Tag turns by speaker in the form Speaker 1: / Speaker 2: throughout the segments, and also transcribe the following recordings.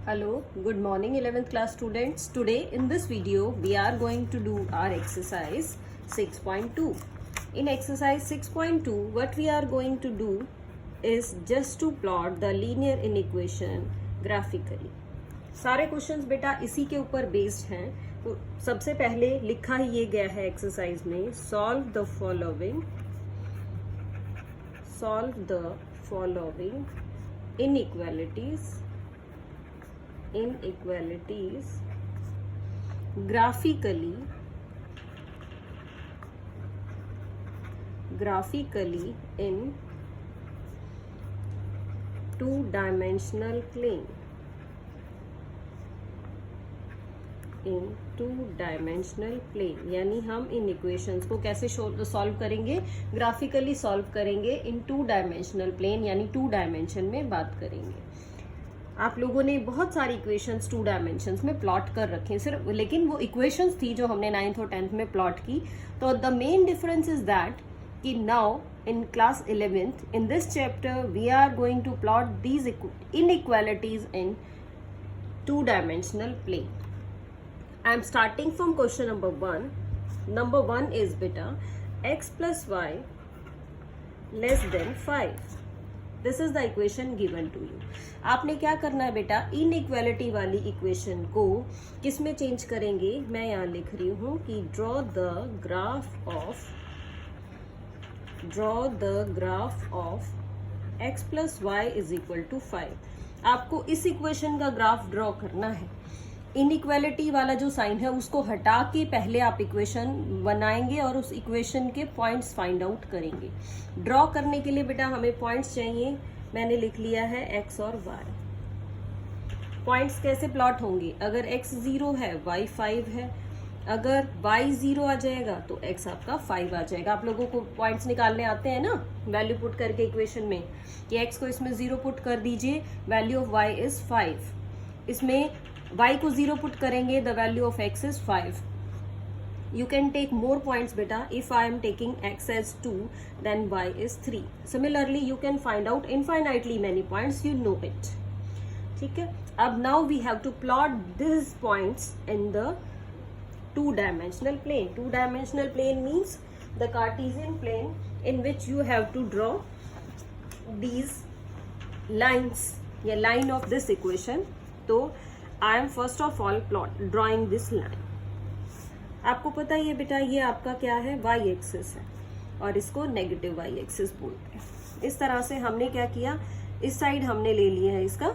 Speaker 1: Hello, good morning 11th class students. Today in this video we are going to do our exercise 6.2. In exercise 6.2 what we are going to do is just to plot the linear inequation graphically. सारे questions बेटा इसी के ऊपर based हैं. तो सबसे पहले लिखा ही ये गया है एक्सरसाइज में, solve the following inequalities graphically in two-dimensional plane. यानी हम इन इक्वेशंस को कैसे सॉल्व करेंगे, ग्राफिकली सॉल्व करेंगे इन टू डायमेंशनल प्लेन, यानी टू डायमेंशन में बात करेंगे. आप लोगों ने बहुत सारी इक्वेशंस टू डायमेंशंस में प्लॉट कर रखे हैं सिर्फ, लेकिन वो इक्वेशंस थी जो हमने 9th और 10th में प्लॉट की. तो the main difference is that कि now in class 11th in this chapter we are going to plot these inequalities in two-dimensional plane. I am starting from question number 1. Number 1 is beta x plus y less than 5. This is the equation given to you. आपने क्या करना है बेटा, inequality वाली equation को किस में change करेंगे. मैं यहाँ लिख रही हूँ कि draw the graph of x plus y is equal to 5. आपको इस इक्वेशन का ग्राफ ड्रॉ करना है. इनइक्वालिटी वाला जो साइन है उसको हटा के पहले आप इक्वेशन बनाएंगे और उस इक्वेशन के पॉइंट्स फाइंड आउट करेंगे. ड्रॉ करने के लिए बेटा हमें पॉइंट्स चाहिए. मैंने लिख लिया है x और y. पॉइंट्स कैसे प्लॉट होंगे, अगर x 0 है y 5 है, अगर y 0 आ जाएगा तो x आपका 5 आ जाएगा. आप लोगों को पॉइंट्स निकालने आते हैं ना, वैल्यू पुट करके इक्वेशन में कि x को इसमें 0 पुट कर दीजिए, वैल्यू ऑफ y इज 5. इसमें y को 0 पुट करेंगे, the value of x is 5. You can take more points beta. If I am taking x as 2 then y is 3. Similarly you can find out infinitely many points, you know it. ठीक है. अब now we have to plot these points in the two-dimensional plane. Two-dimensional plane means the Cartesian plane in which you have to draw these lines, या line of this equation. तो I am first of all drawing this line. आपको पता ही है बेटा ये आपका क्या है, y एक्सिस है और इसको नेगेटिव y एक्सिस बोलते हैं. इस तरह से हमने क्या किया, इस साइड हमने ले लिया है इसका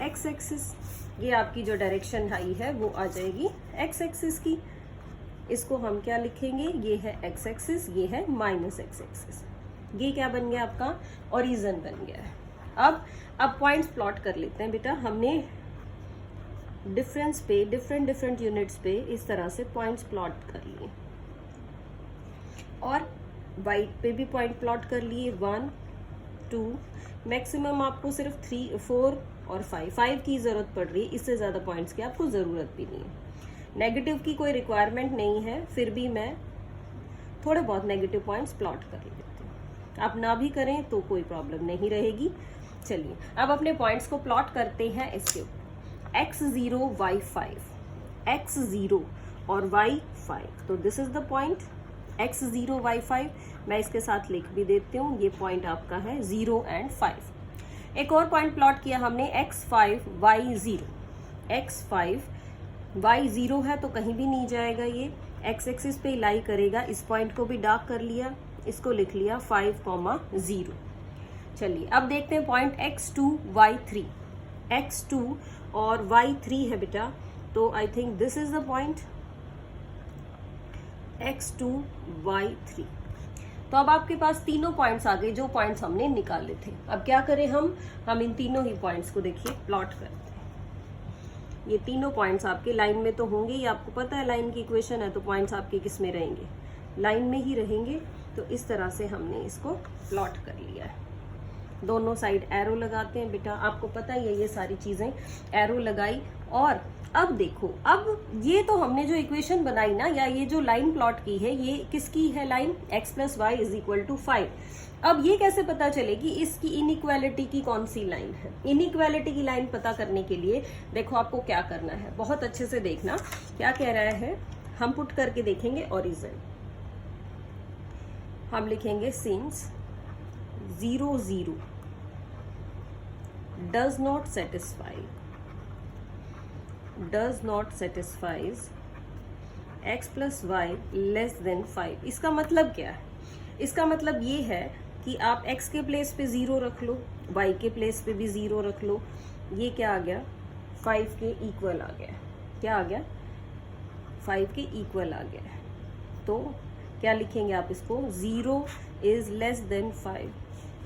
Speaker 1: x एक्सिस. ये आपकी जो डायरेक्शन आई है वो आ जाएगी x एक्सिस की. इसको हम क्या लिखेंगे, ये है x एक्सिस, ये है माइनस x एक्सिस. ये क्या बन गया, आपका ओरिजिन बन गया है. अब पॉइंट्स प्लॉट कर लेते हैं बेटा. हमने डिफरेंस पे डिफरेंट यूनिट्स पे इस तरह से पॉइंट्स प्लॉट कर लिए और वाइट पे भी पॉइंट प्लॉट कर लिए. 1 2 मैक्सिमम आपको सिर्फ 3 4 और 5 की जरूरत पड़ रही है. इससे ज्यादा पॉइंट्स की आपको जरूरत भी नहीं है. नेगेटिव की कोई रिक्वायरमेंट नहीं है, फिर भी मैं थोड़े बहुत नेगेटिव पॉइंट्स प्लॉट कर लेती हूँ. आप ना भी करें तो कोई प्रॉब्लम नहीं रहेगी. चलिए अब अपने पॉइंट्स को प्लॉट करते हैं. इसके x0 y5, x0 और y5. तो this is the point x0 y5. मैं इसके साथ लिख भी देती हूँ, ये पॉइंट आपका है 0 एंड 5. एक और पॉइंट प्लॉट किया हमने x5 y0. x5 y0 है तो कहीं भी नहीं जाएगा, ये x एक्सिस पे लाई करेगा. इस पॉइंट को भी डार्क कर लिया, इसको लिख लिया 5,0. चलिए अब देखते हैं पॉइंट x2 y3. x2 और y3 है बेटा, तो I think this is the point x2 y3. तो अब आपके पास तीनों पॉइंट्स आ गए जो पॉइंट्स हमने निकाले थे. अब क्या करें हम इन तीनों ही पॉइंट्स को देखिए प्लॉट करते हैं. ये तीनों पॉइंट्स आपके लाइन में तो होंगे, ये आपको पता है लाइन की इक्वेशन है, तो पॉइंट्स आपके किस में रहेंगे, लाइन में ही रहेंगे. तो इस तरह से हमने इसको प्लॉट कर लिया है. दोनों साइड एरो लगाते हैं बेटा, आपको पता ही है ये सारी चीजें, एरो लगाई। और अब देखो, अब ये तो हमने जो इक्वेशन बनाई ना, या ये जो लाइन प्लॉट की है, ये किसकी है line, x plus y is equal to 5। अब ये कैसे पता चलेगी इसकी इनइक्वालिटी की कौन सी लाइन है? इनइक्वालिटी की लाइन पता करने के लिए देखो आपको क्या करना है, बहुत अच्छे से देखना क्या कह रहा है। हम पुट करके देखेंगे ओरिजिन, हम लिखेंगे since 0 0 does not satisfies x plus y less than 5। इसका मतलब क्या है? इसका मतलब ये है कि आप x के प्लेस पे 0 रख लो, y के प्लेस पे भी 0 रख लो, ये क्या आ गया, 5 के इक्वल आ गया। क्या आ गया, 5 के इक्वल आ गया। तो क्या लिखेंगे आप इसको, 0 इज लेस देन 5,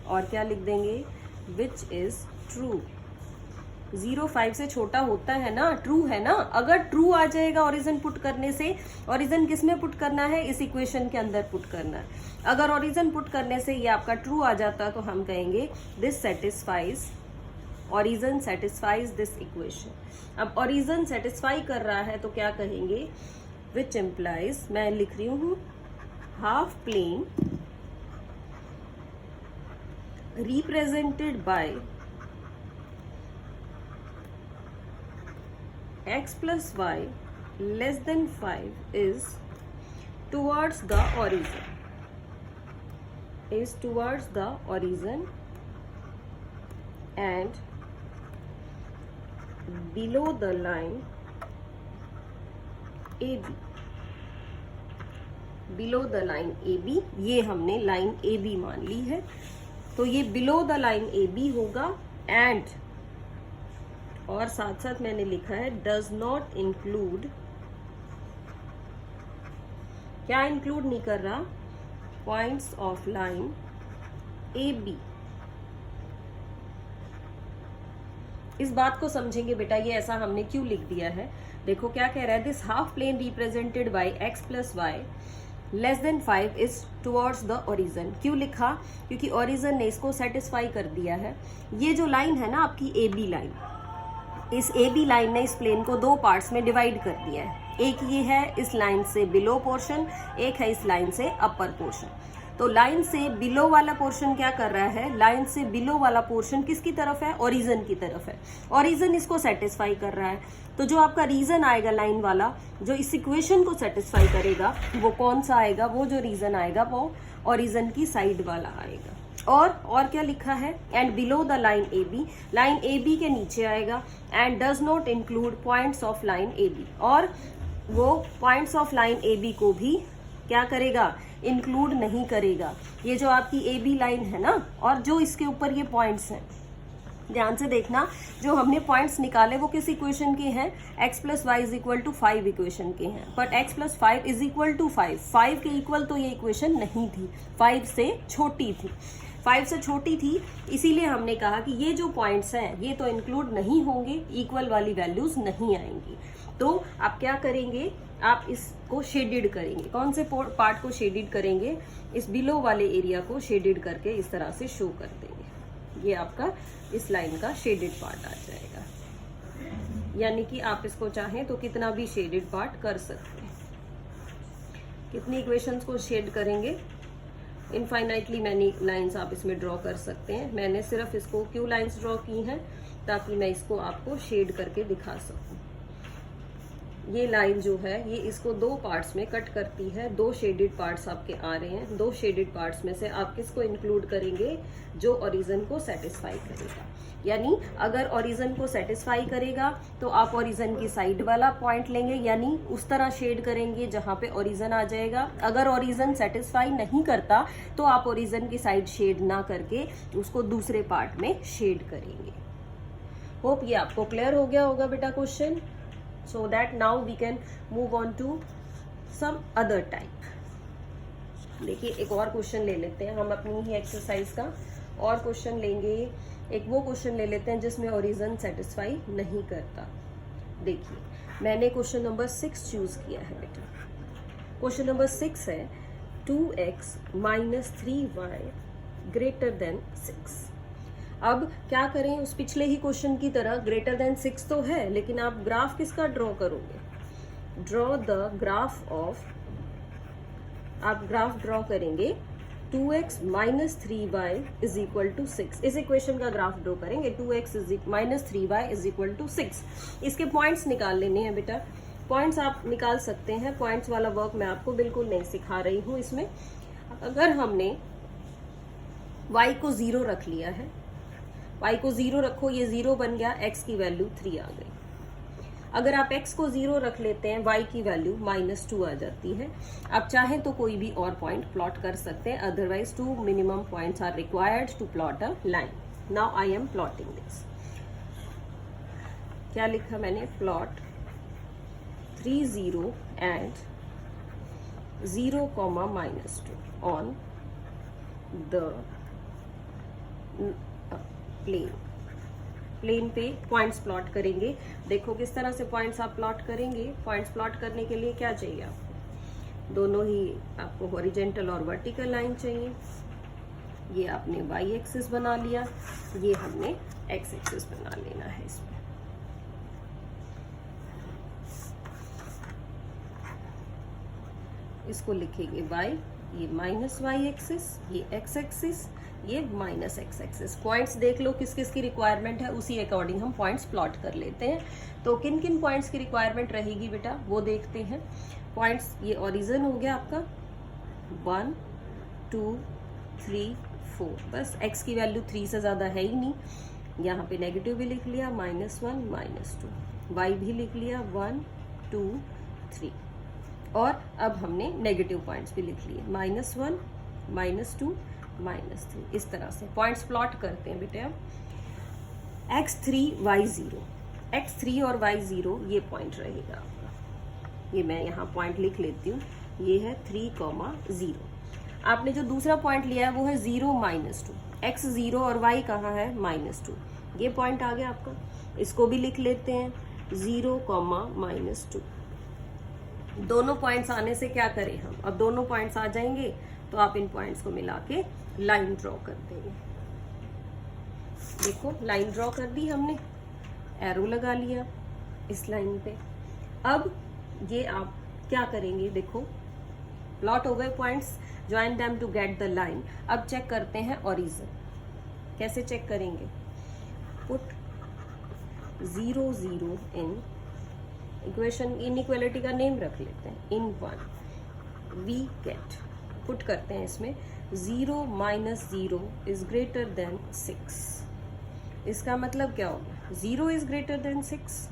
Speaker 1: और क्या लिख देंगे, विच इज ट्रू। 0 5 से छोटा होता है ना, ट्रू है ना। अगर ट्रू आ जाएगा ओरिजिन पुट करने से, ओरिजिन किस में पुट करना है, इस इक्वेशन के अंदर पुट करना है। अगर ओरिजिन पुट करने से ये आपका ट्रू आ जाता तो हम कहेंगे this satisfies, origin satisfies this equation. अब ओरिजिन सेटिस्फाई कर रहा है तो क्या कहेंगे, विच इम्प्लाइज, मैं लिख रही हूं half plane represented by x plus y less than 5 is towards the origin, and below the line AB, below the line AB, ये हमने लाइन AB मान ली है, तो ये below the line AB होगा। and और साथ साथ मैंने लिखा है डज नॉट इंक्लूड, क्या इंक्लूड नहीं कर रहा, points of line A B. इस बात को समझेंगे बेटा, ये ऐसा हमने क्यों लिख दिया है। देखो क्या कह रहा है, this half plane represented by x plus y less than 5 is towards the origin. क्यों लिखा, क्योंकि ओरिजिन ने इसको सेटिस्फाई कर दिया है। ये जो लाइन है ना आपकी ए बी लाइन, इस ए बी लाइन ने इस प्लेन को दो पार्ट्स में डिवाइड कर दिया है। एक ये है इस लाइन से बिलो पोर्शन, एक है इस लाइन से अपर पोर्शन। तो लाइन से बिलो वाला पोर्शन क्या कर रहा है, लाइन से बिलो वाला पोर्शन किसकी तरफ है, ओरिजिन की तरफ है। ओरिजिन इसको सेटिस्फाई कर रहा है। तो जो आपका रीजन आएगा लाइन वाला, जो इस इक्वेशन को सेटिस्फाई करेगा, वो कौन सा आएगा, वो जो रीजन आएगा वो ओरिजिन की साइड वाला आएगा। और क्या लिखा है, and below the line A B, line A B के नीचे आएगा। And does not include points of line A B, और वो points of line A B को भी क्या करेगा, इंक्लूड नहीं करेगा। ये जो आपकी ए बी लाइन है ना, और जो इसके ऊपर ये पॉइंट्स हैं, ध्यान से देखना, जो हमने पॉइंट्स निकाले वो किस इक्वेशन के हैं, x plus y is equal to 5 equation के हैं। But x plus 5 is equal to 5 के इक्वल तो ये इक्वेशन नहीं थी, 5 से छोटी थी, 5 से छोटी थी। इसीलिए हमने कहा कि ये जो पॉइंट्स हैं ये तो इंक्लूड नहीं होंगे, इक्वल वाली वैल्यूज नहीं आएंगी। तो आप क्या करेंगे, आप इसको शेडेड करेंगे। कौन से पार्ट को शेडेड करेंगे, इस बिलो वाले एरिया को शेडेड करके इस तरह से शो कर देंगे। ये आपका इस लाइन का शेडेड पार्ट आ जाएगा। यानी कि आप इसको चाहें तो कितना भी शेडेड पार्ट कर सकते हैं। कितनी इक्वेशंस को शेड करेंगे, इनफाइनाइटली मैनी लाइंस आप इसमें ड्रॉ कर सकते हैं। मैंने सिर्फ इसको क्यों लाइंस ड्रॉ की हैं, ताकि मैं इसको आपको शेड करके दिखा सकूं। ये लाइन जो है ये इसको दो पार्ट्स में कट करती है, दो शेडेड पार्ट्स आपके आ रहे हैं। दो शेडेड पार्ट्स में से आप किसको इंक्लूड करेंगे, जो ओरिजिन को सेटिस्फाई करेगा। यानी अगर ओरिजिन को सेटिस्फाई करेगा तो आप ओरिजिन की साइड वाला पॉइंट लेंगे, यानी उस तरह शेड करेंगे जहां पे ओरिजिन आ जाएगा। अगर ओरिजिन सेटिस्फाई नहीं करता तो आप ओरिजिन की साइड शेड ना करके उसको दूसरे पार्ट में शेड करेंगे। होप ये आपको क्लियर हो गया होगा बेटा question. So that now we can move on to some other type। देखिए एक और क्वेश्चन ले लेते हैं हम अपनी ही एक्सरसाइज का, और क्वेश्चन लेंगे। एक वो क्वेश्चन ले लेते हैं जिसमें ओरिजिन सेटिस्फाई नहीं करता। देखिए मैंने क्वेश्चन नंबर 6 चूज किया है बेटा। क्वेश्चन नंबर 6 है 2x - 3y greater than 6। अब क्या करें, उस पिछले ही क्वेश्चन की तरह ग्रेटर देन 6 तो है, लेकिन आप ग्राफ किसका ड्रॉ करोगे, ड्रॉ द ग्राफ ऑफ, आप ग्राफ ड्रॉ करेंगे 2x minus 3y is equal to 6। इस इक्वेशन का ग्राफ ड्रॉ करेंगे 2x minus 3y is equal to 6। इसके पॉइंट्स निकाल लेने हैं बेटा, पॉइंट्स आप निकाल सकते हैं, पॉइंट्स वाला वर्क मैं आपको बिल्कुल नहीं सिखा रही हूं इसमें। अगर हमने y को 0 रख लिया है, y को 0 रखो, ये 0 बन गया, x की वैल्यू 3 आ गई। अगर आप x को 0 रख लेते हैं, y की वैल्यू -2 आ जाती है। आप चाहें तो कोई भी और पॉइंट प्लॉट कर सकते हैं, otherwise 2 minimum points are required to plot a line. Now I am plotting this. क्या लिखा मैंने, plot 3 0 and 0, -2 on the plane पे पॉइंट्स प्लॉट करेंगे। देखो किस तरह से पॉइंट्स आप प्लॉट करेंगे। पॉइंट्स प्लॉट करने के लिए क्या चाहिए आपको, दोनों ही आपको हॉरिजेंटल और वर्टिकल लाइन चाहिए। ये आपने y एक्सिस बना लिया, ये हमने x एक्सिस बना लेना है इसमें। इसको लिखेंगे y, ये -y एक्सिस, ये x एक्सिस, ये -x एक्सिस। पॉइंट्स देख लो किस किस की रिक्वायरमेंट है, उसी अकॉर्डिंग हम पॉइंट्स प्लॉट कर लेते हैं। तो किन किन पॉइंट्स की रिक्वायरमेंट रहेगी बेटा, वो देखते हैं। पॉइंट्स, ये ओरिजिन हो गया आपका 1 2 3 4, बस x की वैल्यू 3 से ज्यादा है ही नहीं। यहाँ पे नेगेटिव भी लिख लिया, -1 -2, y भी लिख लिया 1 2 3, और अब हमने नेगेटिव पॉइंट्स भी लिख लिए, -1 -2 -3। इस तरह से पॉइंट्स प्लॉट करते हैं बेटे। अब x3 y0, x3 और y0 ये पॉइंट रहेगा आपका। ये मैं यहाँ पॉइंट लिख लेती हूँ, ये है 3, 0। आपने जो दूसरा पॉइंट लिया है वो है 0 -2, x0 और y कहाँ है, -2। ये पॉइंट आ गया आपका, इसको भी लिख लेते हैं 0, -2। दोनों पॉइंट्स आने से क्या करें हम, अब दोनों पॉइंट्स आ जाएंगे तो आप इन पॉइंट्स को मिला के लाइन ड्रॉ कर देंगे। देखो लाइन ड्रॉ कर दी हमने, एरो लगा लिया इस लाइन पे। अब ये आप क्या करेंगे, देखो प्लॉट हो गए points, join them to get the line. अब चेक करते हैं ओरिजिन। कैसे चेक करेंगे, पुट 0 0 इन इक्वेशन, इनइक्वालिटी का नेम रख लेते हैं, इन 1 वी गेट, पुट करते हैं इसमें 0 -0 इज ग्रेटर देन 6। इसका मतलब क्या होगा, 0 इज ग्रेटर देन 6।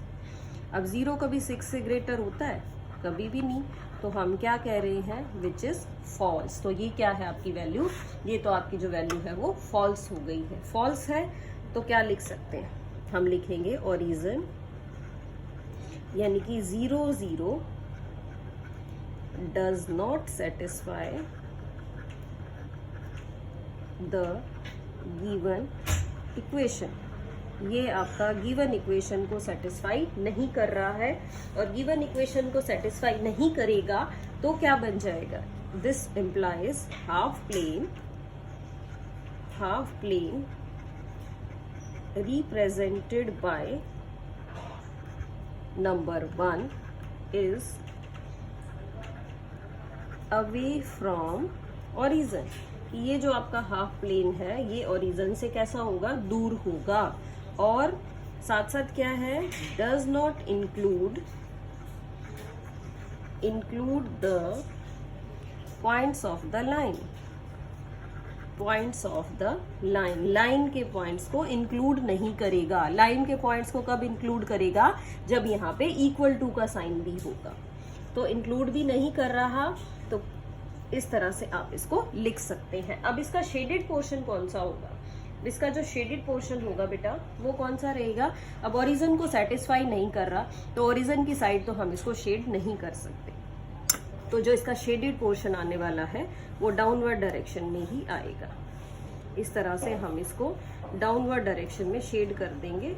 Speaker 1: अब 0 कभी 6 से ग्रेटर होता है, कभी भी नहीं। तो हम क्या कह रहे हैं, विच इज फॉल्स। तो ये क्या है आपकी वैल्यू, ये तो आपकी जो वैल्यू है वो फॉल्स हो गई है। फॉल्स है तो क्या लिख सकते हैं, हम लिखेंगे ओरिजिन, यानी कि 0 0 does not satisfy the given equation। ये आपका गिवन इक्वेशन को सेटिस्फाई नहीं कर रहा है, और गिवन इक्वेशन को सेटिस्फाई नहीं करेगा तो क्या बन जाएगा, this implies half plane represented by number 1 is away from origin. ये जो आपका हाफ प्लेन है ये ओरिजिन से कैसा होगा, दूर होगा। और साथ साथ क्या है, does not include the points of the line. Points of the line, line के पॉइंट्स को इंक्लूड नहीं करेगा। लाइन के पॉइंट्स को कब इंक्लूड करेगा, जब यहाँ पे इक्वल टू का साइन भी होगा। तो इंक्लूड भी नहीं कर रहा, तो इस तरह से आप इसको लिख सकते हैं। अब इसका शेडेड पोर्शन कौन सा होगा, इसका जो शेडेड पोर्शन होगा बेटा वो कौन सा रहेगा। अब ओरिजिन को सेटिस्फाई नहीं कर रहा तो ओरिजिन की साइड तो हम इसको शेड नहीं कर सकते। तो जो इसका शेडेड पोर्शन आने वाला है वो डाउनवर्ड डायरेक्शन में ही आएगा। इस तरह से हम इसको डाउनवर्ड डायरेक्शन में शेड कर देंगे,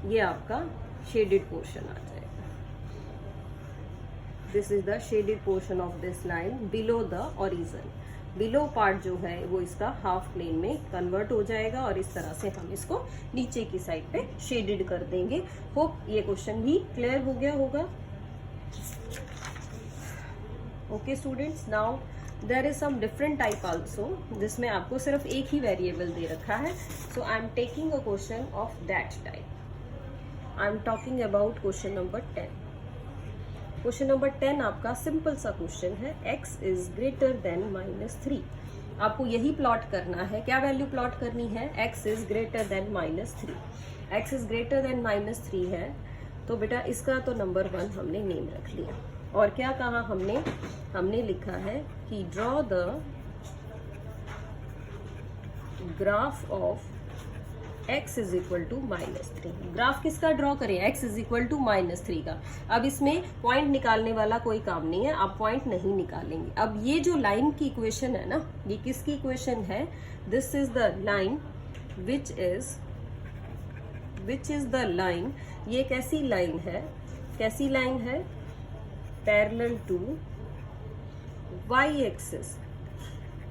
Speaker 1: ये आपका शेडेड पोर्शन आ जाएगा। This is the shaded portion of this line below the origin. Below part जो है वो इसका हाफ प्लेन में कन्वर्ट हो जाएगा और इस तरह से हम इसको नीचे की साइड पे शेडेड कर देंगे। होप ये क्वेश्चन भी क्लियर हो गया होगा। Okay students, now there is some different type also, जिसमें आपको सिर्फ एक ही वेरिएबल दे रखा है। So I am taking a question of that type. I am talking about question number 10। Question number 10 आपका सिंपल सा क्वेश्चन है, x इज ग्रेटर देन -3। आपको यही प्लॉट करना है। क्या वैल्यू प्लॉट करनी है? x is greater than -3। x is greater than -3 है तो बेटा इसका तो नंबर 1 हमने नेम रख लिया। और क्या कहा हमने लिखा है कि draw the graph of x is equal to -3। Graph किसका ड्रॉ करें? x इज इक्वल टू -3 का। अब इसमें पॉइंट निकालने वाला कोई काम नहीं है, आप पॉइंट नहीं निकालेंगे। अब ये जो लाइन की इक्वेशन है ना, ये किसकी इक्वेशन है? This is the line which is the line. ये कैसी लाइन है? Parallel to y axis.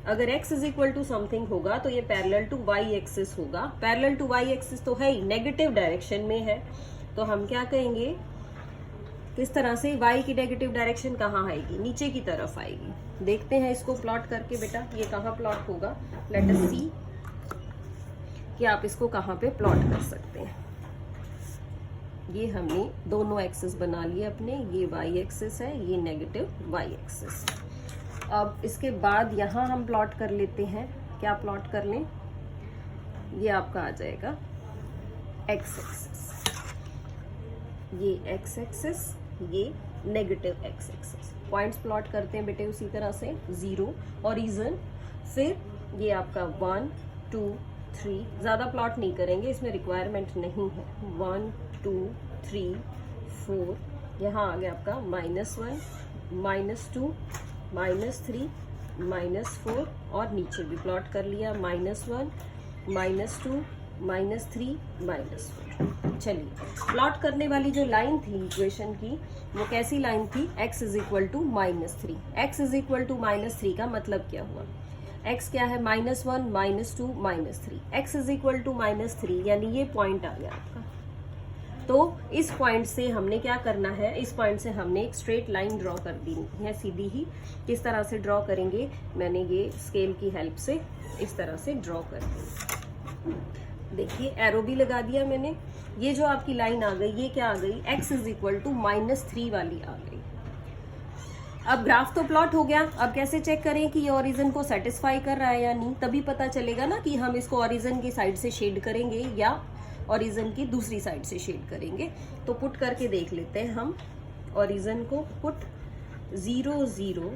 Speaker 1: अगर x is equal to something होगा तो ये पैरेलल टू y एक्सिस होगा। पैरेलल टू y एक्सिस तो है ही, नेगेटिव डायरेक्शन में है। तो हम क्या कहेंगे, किस तरह से y की नेगेटिव डायरेक्शन कहाँ आएगी? नीचे की तरफ आएगी। देखते हैं इसको प्लॉट करके बेटा, ये कहाँ प्लॉट होगा। लेट अस सी कि आप इसको कहाँ पे प्लॉट कर सकते हैं। ये हमने दोनों एक्सिस बना लिए अपने, ये y एक्सिस है, ये नेगेटिव y एक्सिस। अब इसके बाद यहाँ हम प्लॉट कर लेते हैं। क्या प्लॉट कर लें? ये आपका आ जाएगा x एक्सिस, ये x एक्सिस, ये negative x axis. Points plot करते हैं बेटे उसी तरह से, 0 ओरिजिन, फिर ये आपका 1 2 3। ज़्यादा प्लॉट नहीं करेंगे, इसमें रिक्वायरमेंट नहीं है। 1 2 3 4, यहाँ आ गया आपका -1 -2 -3 -4 और नीचे भी प्लॉट कर लिया -1 -2 -3 -4। चलिए, प्लॉट करने वाली जो लाइन थी इक्वेशन की, वो कैसी लाइन थी? x is equal to -3। x is equal to -3 का मतलब क्या हुआ? x क्या है? -1 -2 -3। x इज इक्वल टू -3 यानी ये पॉइंट आ गया आपका। तो इस पॉइंट से हमने क्या करना है? इस पॉइंट से हमने एक स्ट्रेट लाइन ड्रॉ कर दी है, सीधी ही। किस तरह से ड्रॉ करेंगे? मैंने ये स्केल की हेल्प से इस तरह से ड्रॉ कर दी। देखिए, एरो भी लगा दिया मैंने। ये जो आपकी लाइन आ गई, ये क्या आ गई? x इज इक्वल टू -3 वाली आ गई। अब ग्राफ तो प्लॉट हो गया। अब कैसे चेक करें कि ये ओरिजिन को सेटिस्फाई कर रहा है या नहीं? तभी पता चलेगा ना कि हम इसको ओरिजिन की साइड से शेड करेंगे या ओरिजिन की दूसरी साइड से शेड करेंगे। तो पुट करके देख लेते हैं हम ओरिजिन को। Put 0 0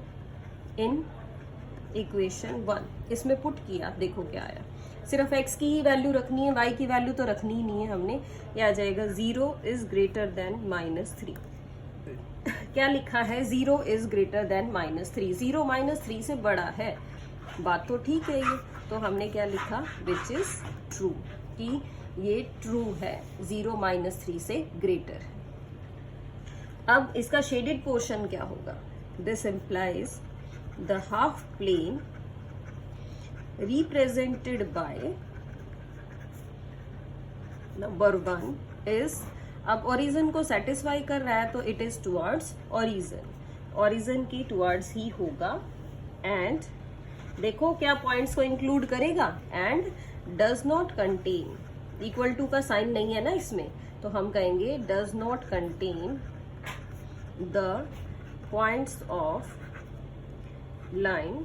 Speaker 1: in equation 1। इसमें पुट किया, देखो क्या आया। सिर्फ x की ही वैल्यू रखनी है, y की वैल्यू तो रखनी ही नहीं है हमने। ये आ जाएगा 0 इज ग्रेटर देन -3। क्या लिखा है? 0 इज ग्रेटर देन -3। 0 -3 से बड़ा है, बात तो ठीक है ये। तो हमने क्या लिखा? विच इज ट्रू, कि ये ट्रू है, 0 -3 से ग्रेटर। अब इसका शेडेड पोर्शन क्या होगा? This implies the half plane represented by number 1 is, अब ओरिजिन को सेटिस्फाई कर रहा है तो it is towards origin, origin की टुवर्ड्स ही होगा। एंड देखो क्या पॉइंट्स को इंक्लूड करेगा? And does not contain, equal to का साइन नहीं है ना इसमें, तो हम कहेंगे does not contain the points of line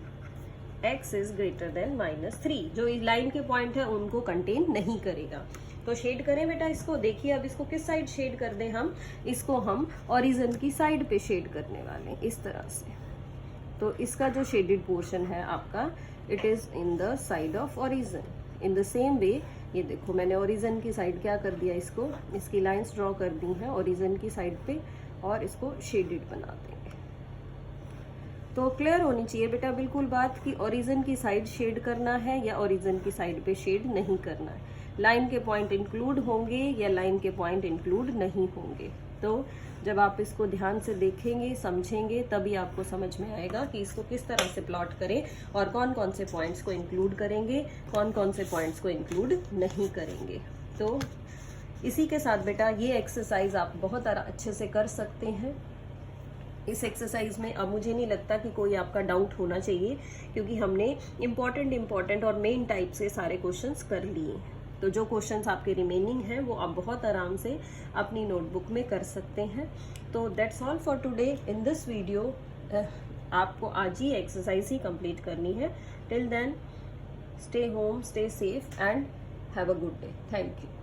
Speaker 1: x is greater than -3। जो इस लाइन के पॉइंट है उनको कंटेन नहीं करेगा। तो शेड करें बेटा इसको। देखिए अब इसको किस साइड शेड कर दें हम? इसको हम ओरिजिन की साइड पे शेड करने वाले, इस तरह से। तो इसका जो शेडेड पोर्शन है आपका, it is in the side of origin. In the same way, ये देखो मैंने ओरिजिन की साइड क्या कर दिया, इसको, इसकी लाइंस ड्रॉ कर दी हैं ओरिजिन की साइड पे और इसको शेडेड बना देंगे। तो क्लियर होनी चाहिए बेटा बिल्कुल बात कि ओरिजिन की साइड शेड करना है या ओरिजिन की साइड पे शेड नहीं करना है। लाइन के पॉइंट इंक्लूड होंगे या लाइन के पॉइंट इंक्लूड नहीं होंगे। तो जब आप इसको ध्यान से देखेंगे, समझेंगे, तभी आपको समझ में आएगा कि इसको किस तरह से प्लॉट करें और कौन कौन से पॉइंट्स को इंक्लूड करेंगे, कौन कौन से पॉइंट्स को इंक्लूड नहीं करेंगे। तो इसी के साथ बेटा ये एक्सरसाइज आप बहुत अच्छे से कर सकते हैं। इस एक्सरसाइज में अब मुझे नहीं लगता कि कोई आपका डाउट होना चाहिए, क्योंकि हमने इम्पॉर्टेंट और मेन टाइप से सारे क्वेश्चंस कर लिए। तो जो क्वेश्चंस आपके रिमेनिंग हैं वो आप बहुत आराम से अपनी नोटबुक में कर सकते हैं। तो that's all for today in this video. आपको आज ही एक्सरसाइज ही कंप्लीट करनी है। Till then stay home, stay safe and have a good day. Thank you.